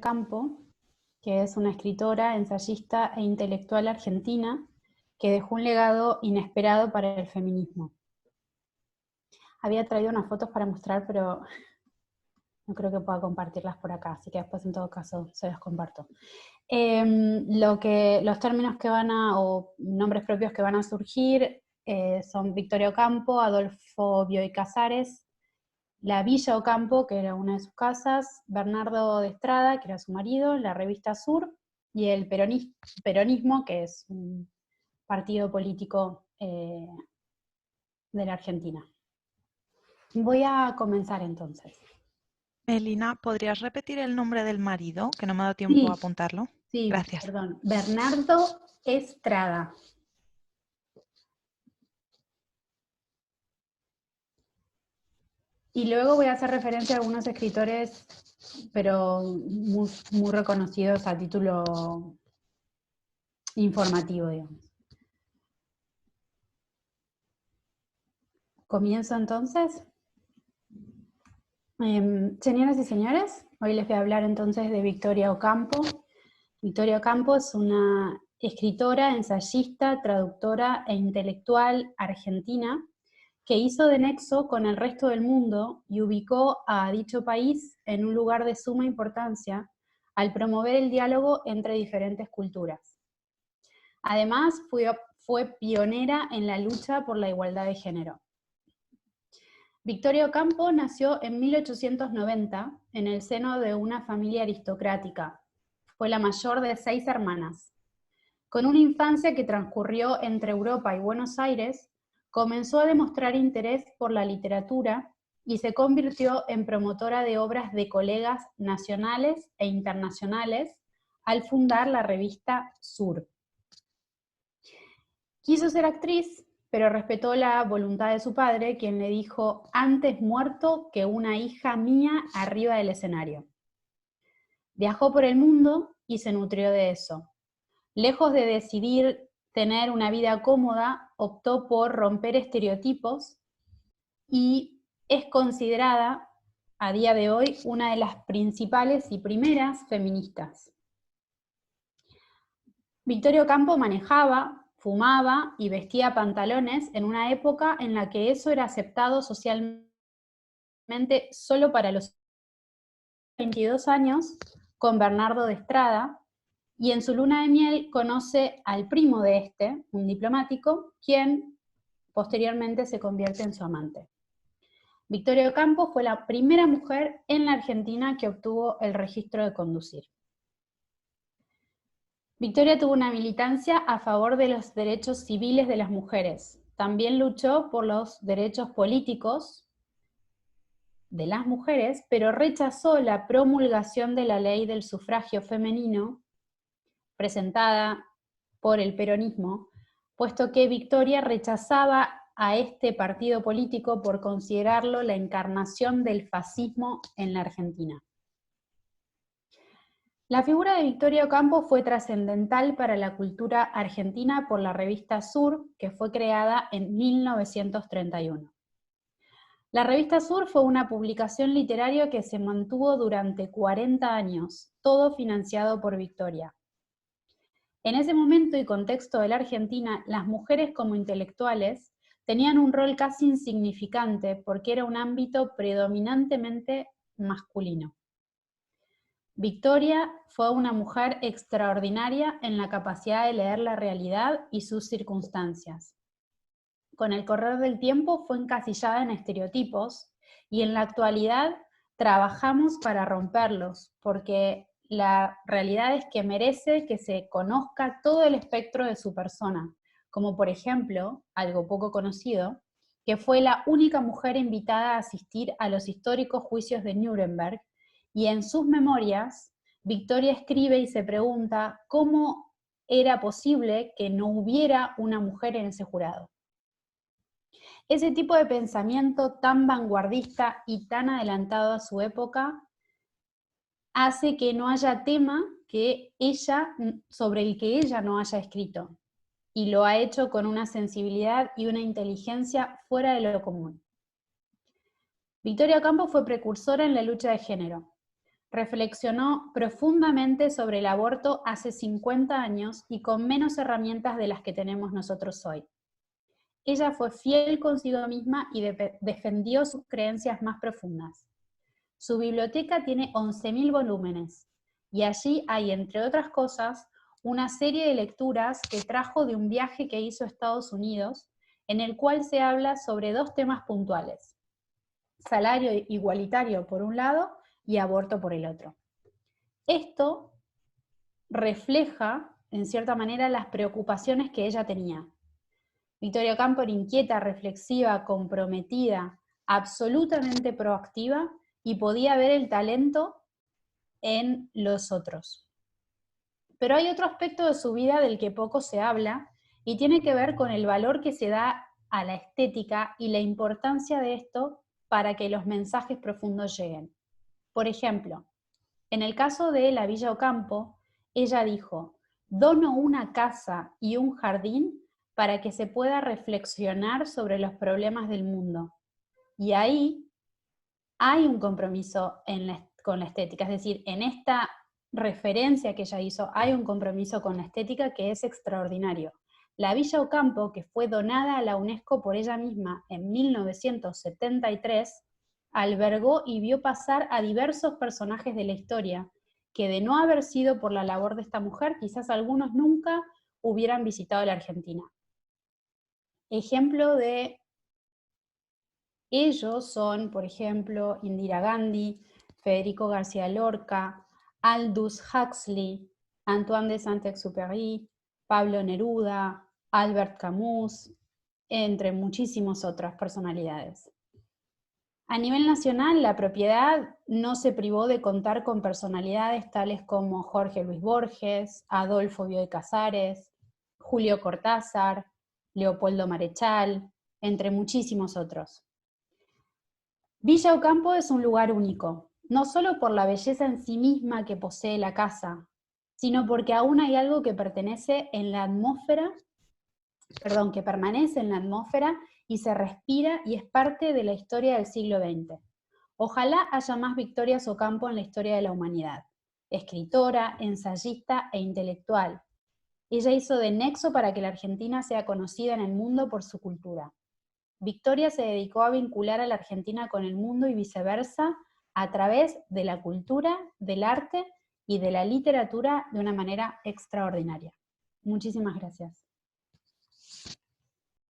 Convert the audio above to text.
Campo, que es una escritora, ensayista e intelectual argentina que dejó un legado inesperado para el feminismo. Había traído unas fotos para mostrar, pero no creo que pueda compartirlas por acá, así que después en todo caso se las comparto. Los términos que o nombres propios que van a surgir son Victoria Ocampo, Adolfo Bioy Casares, la Villa Ocampo, que era una de sus casas, Bernardo de Estrada, que era su marido, la revista Sur, y el peronismo, que es un partido político de la Argentina. Voy a comenzar entonces. Melina, ¿podrías repetir el nombre del marido? Que no me ha dado tiempo Sí, a apuntarlo. sí, Gracias. perdón. Bernardo Estrada. Y luego voy a hacer referencia a algunos escritores, pero muy reconocidos a título informativo, digamos. ¿Comienzo entonces? Señoras y señores, hoy les voy a hablar entonces de Victoria Ocampo. Victoria Ocampo es una escritora, ensayista, traductora e intelectual argentina que hizo de nexo con el resto del mundo y ubicó a dicho país en un lugar de suma importancia al promover el diálogo entre diferentes culturas. Además, fue pionera en la lucha por la igualdad de género. Victoria Ocampo nació en 1890 en el seno de una familia aristocrática. Fue la mayor de 6 hermanas. Con una infancia que transcurrió entre Europa y Buenos Aires, comenzó a demostrar interés por la literatura y se convirtió en promotora de obras de colegas nacionales e internacionales al fundar la revista Sur. Quiso ser actriz, pero respetó la voluntad de su padre, quien le dijo: antes muerto que una hija mía arriba del escenario. Viajó por el mundo y se nutrió de eso. Lejos de decidir tener una vida cómoda, optó por romper estereotipos y es considerada a día de hoy una de las principales y primeras feministas. Victoria Ocampo manejaba, fumaba y vestía pantalones en una época en la que eso era aceptado socialmente solo para los 22 años, con Bernardo de Estrada, y en su luna de miel conoce al primo de este, un diplomático, quien posteriormente se convierte en su amante. Victoria Ocampo fue la primera mujer en la Argentina que obtuvo el registro de conducir. Victoria tuvo una militancia a favor de los derechos civiles de las mujeres. También luchó por los derechos políticos de las mujeres, pero rechazó la promulgación de la ley del sufragio femenino presentada por el peronismo, puesto que Victoria rechazaba a este partido político por considerarlo la encarnación del fascismo en la Argentina. La figura de Victoria Ocampo fue trascendental para la cultura argentina por la revista Sur, que fue creada en 1931. La revista Sur fue una publicación literaria que se mantuvo durante 40 años, todo financiado por Victoria. En ese momento y contexto de la Argentina, las mujeres como intelectuales tenían un rol casi insignificante porque era un ámbito predominantemente masculino. Victoria fue una mujer extraordinaria en la capacidad de leer la realidad y sus circunstancias. Con el correr del tiempo fue encasillada en estereotipos y en la actualidad trabajamos para romperlos, porque la realidad es que merece que se conozca todo el espectro de su persona, como por ejemplo, algo poco conocido, que fue la única mujer invitada a asistir a los históricos juicios de Nuremberg, y en sus memorias, Victoria escribe y se pregunta cómo era posible que no hubiera una mujer en ese jurado. Ese tipo de pensamiento tan vanguardista y tan adelantado a su época hace que no haya tema sobre el que ella no haya escrito, y lo ha hecho con una sensibilidad y una inteligencia fuera de lo común. Victoria Ocampo fue precursora en la lucha de género. reflexionó profundamente sobre el aborto hace 50 años y con menos herramientas de las que tenemos nosotros hoy. Ella fue fiel consigo misma y defendió sus creencias más profundas. Su biblioteca tiene 11.000 volúmenes, y allí hay, entre otras cosas, una serie de lecturas que trajo de un viaje que hizo a Estados Unidos, en el cual se habla sobre 2 temas puntuales: salario igualitario por un lado y aborto por el otro. Esto refleja, en cierta manera, las preocupaciones que ella tenía. Victoria Ocampo era inquieta, reflexiva, comprometida, absolutamente proactiva, y podía ver el talento en los otros. Pero hay otro aspecto de su vida del que poco se habla, y tiene que ver con el valor que se da a la estética y la importancia de esto para que los mensajes profundos lleguen. Por ejemplo, en el caso de la Villa Ocampo, ella dijo: dono una casa y un jardín para que se pueda reflexionar sobre los problemas del mundo. Y ahí hay un compromiso con la estética, es decir, en esta referencia que ella hizo hay un compromiso con la estética que es extraordinario. La Villa Ocampo, que fue donada a la UNESCO por ella misma en 1973, albergó y vio pasar a diversos personajes de la historia, que de no haber sido por la labor de esta mujer, quizás algunos nunca hubieran visitado la Argentina. Ejemplo de ellos son, por ejemplo, Indira Gandhi, Federico García Lorca, Aldous Huxley, Antoine de Saint-Exupéry, Pablo Neruda, Albert Camus, entre muchísimas otras personalidades. A nivel nacional, la propiedad no se privó de contar con personalidades tales como Jorge Luis Borges, Adolfo Bioy Casares, Julio Cortázar, Leopoldo Marechal, entre muchísimos otros. Villa Ocampo es un lugar único, no solo por la belleza en sí misma que posee la casa, sino porque aún hay algo que permanece en la atmósfera y se respira y es parte de la historia del siglo XX. Ojalá haya más Victorias Ocampo en la historia de la humanidad. Escritora, ensayista e intelectual. Ella hizo de nexo para que la Argentina sea conocida en el mundo por su cultura. Victoria se dedicó a vincular a la Argentina con el mundo y viceversa a través de la cultura, del arte y de la literatura de una manera extraordinaria. Muchísimas gracias.